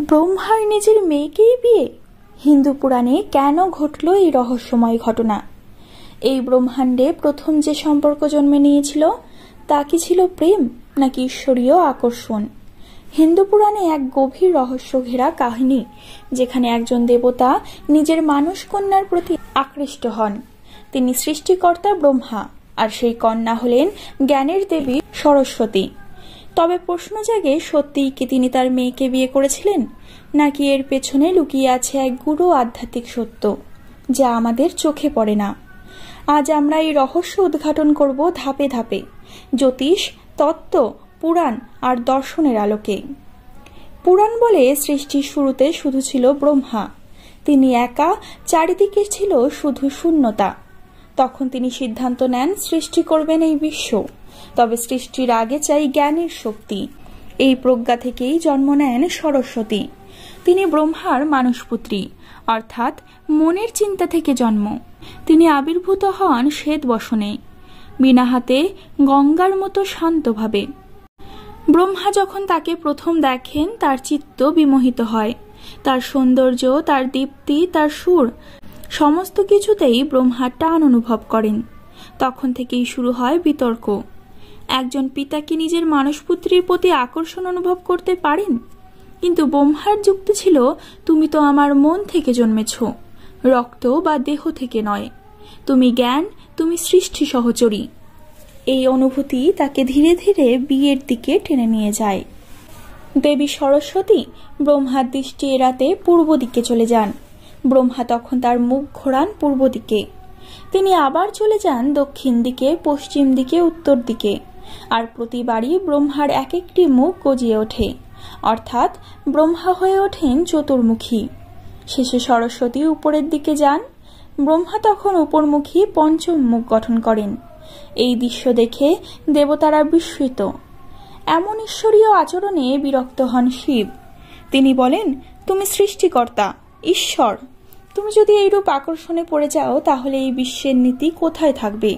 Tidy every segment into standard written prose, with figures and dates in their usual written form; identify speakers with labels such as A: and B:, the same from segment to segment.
A: ব্রহ্মার নিজের মেয়েকেই বিয়ে? হিন্দু পুরাণে কেন ঘটল এই রহস্যময় ঘটনা? এই ব্রহ্মাণ্ডে প্রথম যে সম্পর্ক জন্মে নিয়েছিল তা কি ছিল প্রেম নাকি ঈশ্বরীয় আকর্ষণ? হিন্দু পুরাণে এক গভীর রহস্য ঘেরা কাহিনী, যেখানে একজন দেবতা নিজের মানুষ কন্যার প্রতি আকৃষ্ট হন। তিনি সৃষ্টিকর্তা ব্রহ্মা, আর সেই কন্যা হলেন জ্ঞানের দেবী সরস্বতী। তবে প্রশ্ন জাগে, সত্যিই কি তিনি তার মেয়েকে বিয়ে করেছিলেন, নাকি এর পেছনে লুকিয়ে আছে এক গূঢ় আধ্যাত্মিক সত্য যা আমাদের চোখে পড়ে না? আজ আমরা এই রহস্য উদ্ঘাটন করব ধাপে ধাপে, জ্যোতিষ, তত্ত্ব, পুরাণ আর দর্শনের আলোকে। পুরাণ বলে সৃষ্টির শুরুতে শুধু ছিল ব্রহ্মা, তিনি একা, চারিদিকে ছিল শুধু শূন্যতা। তখন তিনি সিদ্ধান্ত নেন সৃষ্টি করবেন এই বিশ্ব, তবে সৃষ্টির আগে চাই জ্ঞানের শক্তি। এই প্রজ্ঞা থেকেই জন্ম নেন সরস্বতী। তিনি ব্রহ্মার মানসপুত্রী, অর্থাৎ মনের চিন্তা থেকে জন্ম। তিনি আবির্ভূত হন শ্বেত বসনে, বিনা হাতে, গঙ্গার মতো শান্তভাবে। ব্রহ্মা যখন তাকে প্রথম দেখেন, তার চিত্ত বিমোহিত হয়। তার সৌন্দর্য, তার দীপ্তি, তার সুর, সমস্ত কিছুতেই ব্রহ্মা টান অনুভব করেন। তখন থেকেই শুরু হয় বিতর্ক। একজন পিতা কি নিজের মানসপুত্রীর প্রতি আকর্ষণ অনুভব করতে পারেন? কিন্তু ব্রহ্মার যুক্তি ছিল, তুমি তো আমার মন থেকে জন্মেছ, রক্ত বা দেহ থেকে নয়। তুমি জ্ঞান, তুমি সৃষ্টি সহচরী। এই অনুভূতি তাকে ধীরে ধীরে বিয়ের দিকে টেনে নিয়ে যায়। দেবী সরস্বতী ব্রহ্মার দৃষ্টি এড়াতে পূর্ব দিকে চলে যান। ব্রহ্মা তখন তার মুখ ঘোরান পূর্ব দিকে। তিনি আবার চলে যান দক্ষিণ দিকে, পশ্চিম দিকে, উত্তর দিকে। আর প্রতিবারই ব্রহ্মার এক একটি মুখ গজিয়ে ওঠে, অর্থাৎ ব্রহ্মা হয়ে ওঠেন চতুর্মুখী। শেষে সরস্বতী উপরের দিকে যান। ব্রহ্মা তখন উপরমুখী পঞ্চম মুখ গঠন করেন। এই দৃশ্য দেখে দেবতারা বিস্মিত। এমন ঈশ্বরীয় আচরণে বিরক্ত হন শিব। তিনি বলেন, তুমি সৃষ্টিকর্তা, ঈশ্বর। তুমি যদি এইরূপ আকর্ষণে পড়ে যাও, তাহলে এই বিশ্বের নীতি কোথায় থাকবে?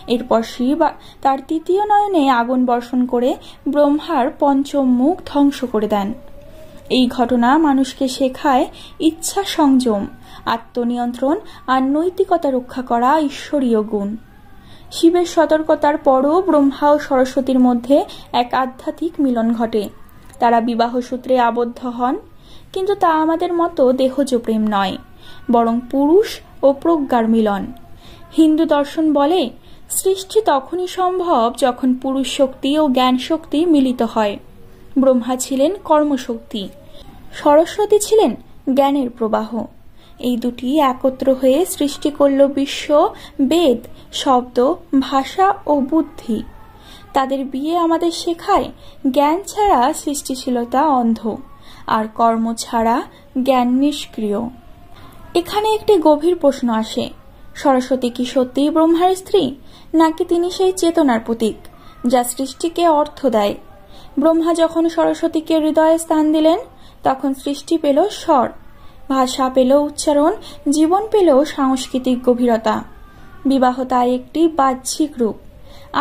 A: এরপর শিব তার তৃতীয় নয়নে আগুন বর্ষণ করে ব্রহ্মার পঞ্চম মুখ ধ্বংস করে দেন। এই ঘটনা মানুষকে শেখায় ইচ্ছা সংযম, আত্মনিয়ন্ত্রণ আর নৈতিকতা রক্ষা করা ঈশ্বরীয় গুণ। শিবের সতর্কতার পরও ব্রহ্মা ও সরস্বতীর মধ্যে এক আধ্যাত্মিক মিলন ঘটে। তারা বিবাহ সূত্রে আবদ্ধ হন, কিন্তু তা আমাদের মতো দেহজ প্রেম নয়, বরং পুরুষ ও প্রজ্ঞার মিলন। হিন্দু দর্শন বলে, সৃষ্টি তখনই সম্ভব যখন পুরুষ শক্তি ও জ্ঞান শক্তি মিলিত হয়। ব্রহ্মা ছিলেন কর্মশক্তি, সরস্বতী ছিলেন জ্ঞানের প্রবাহ। এই দুটি একত্র হয়ে সৃষ্টি করল বিশ্ব, বেদ, শব্দ, ভাষা ও বুদ্ধি। তাদের বিয়ে আমাদের শেখায়, জ্ঞান ছাড়া সৃষ্টিশীলতা অন্ধ, আর কর্ম ছাড়া জ্ঞান নিষ্ক্রিয়। এখানে একটি গভীর প্রশ্ন আসে, সরস্বতী কি সত্যিই ব্রহ্মার স্ত্রী, নাকি তিনি সেই চেতনার প্রতীক যা সৃষ্টিকে অর্থ দেয়? ব্রহ্মা যখন সরস্বতীকে হৃদয়ে স্থান দিলেন, তখন সৃষ্টি পেল স্বর, ভাষা পেল উচ্চারণ, জীবন পেল সাংস্কৃতিক গভীরতা। বিবাহ তাই একটি বাহ্যিক রূপ,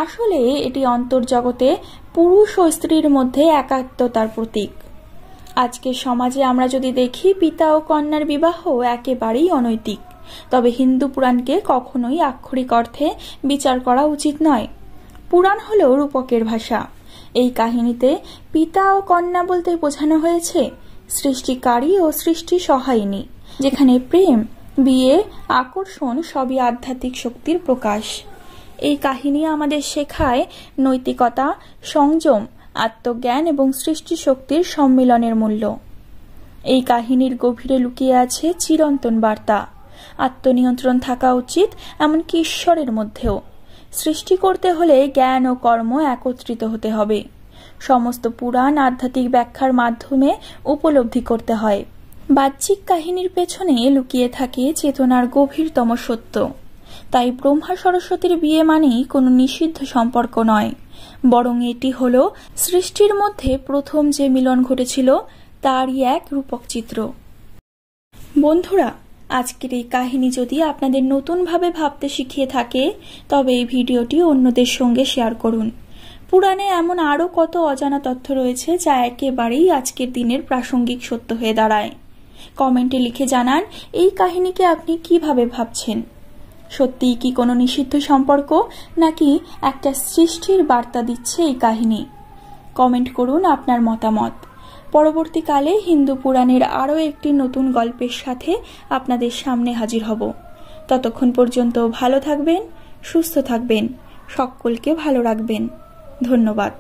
A: আসলে এটি অন্তর্জগতে পুরুষ ও স্ত্রীর মধ্যে একাত্মতার প্রতীক। আজকের সমাজে আমরা যদি দেখি, পিতা ও কন্যার বিবাহ একেবারেই অনৈতিক। তবে হিন্দু পুরাণকে কখনোই আক্ষরিক অর্থে বিচার করা উচিত নয়। পুরাণ হল রূপকের ভাষা। এই কাহিনীতে পিতা ও কন্যা বলতে বোঝানো হয়েছে সৃষ্টিকারী ও সৃষ্টি সহায়িনী, যেখানে প্রেম, বিয়ে, আকর্ষণ সবই আধ্যাত্মিক শক্তির প্রকাশ। এই কাহিনী আমাদের শেখায় নৈতিকতা, সংযম, আত্মজ্ঞান এবং সৃষ্টি শক্তির সম্মিলনের মূল্য। এই কাহিনীর গভীরে লুকিয়ে আছে চিরন্তন বার্তা। আত্মনিয়ন্ত্রণ থাকা উচিত, এমনকি ঈশ্বরের মধ্যেও। সৃষ্টি করতে হলে জ্ঞান ও কর্ম একত্রিত হতে হবে। সমস্ত পুরাণ আধ্যাত্মিক ব্যাখ্যার মাধ্যমে উপলব্ধি করতে হয়। বাহ্যিক কাহিনীর পেছনে লুকিয়ে থাকে চেতনার গভীরতম সত্য। তাই ব্রহ্মা সরস্বতীর বিয়ে মানেই কোনো নিষিদ্ধ সম্পর্ক নয়, বরং এটি হল সৃষ্টির মধ্যে প্রথম যে মিলন ঘটেছিল তারই এক রূপক চিত্র। বন্ধুরা, আজকের এই কাহিনী যদি আপনাদের নতুনভাবে ভাবতে শিখিয়ে থাকে, তবে এই ভিডিওটি অন্যদের সঙ্গে শেয়ার করুন। পুরাণে এমন আরও কত অজানা তথ্য রয়েছে যা একেবারেই আজকের দিনের প্রাসঙ্গিক সত্য হয়ে দাঁড়ায়। কমেন্টে লিখে জানান এই কাহিনীকে আপনি কিভাবে ভাবছেন। সত্যিই কি কোনো নিষিদ্ধ সম্পর্ক, নাকি একটা সৃষ্টির বার্তা দিচ্ছে এই কাহিনী? কমেন্ট করুন আপনার মতামত। পরবর্তীকালে হিন্দু পুরাণের আরও একটি নতুন গল্পের সাথে আপনাদের সামনে হাজির হব। ততক্ষণ পর্যন্ত ভালো থাকবেন, সুস্থ থাকবেন, সকলকে ভালো রাখবেন। ধন্যবাদ।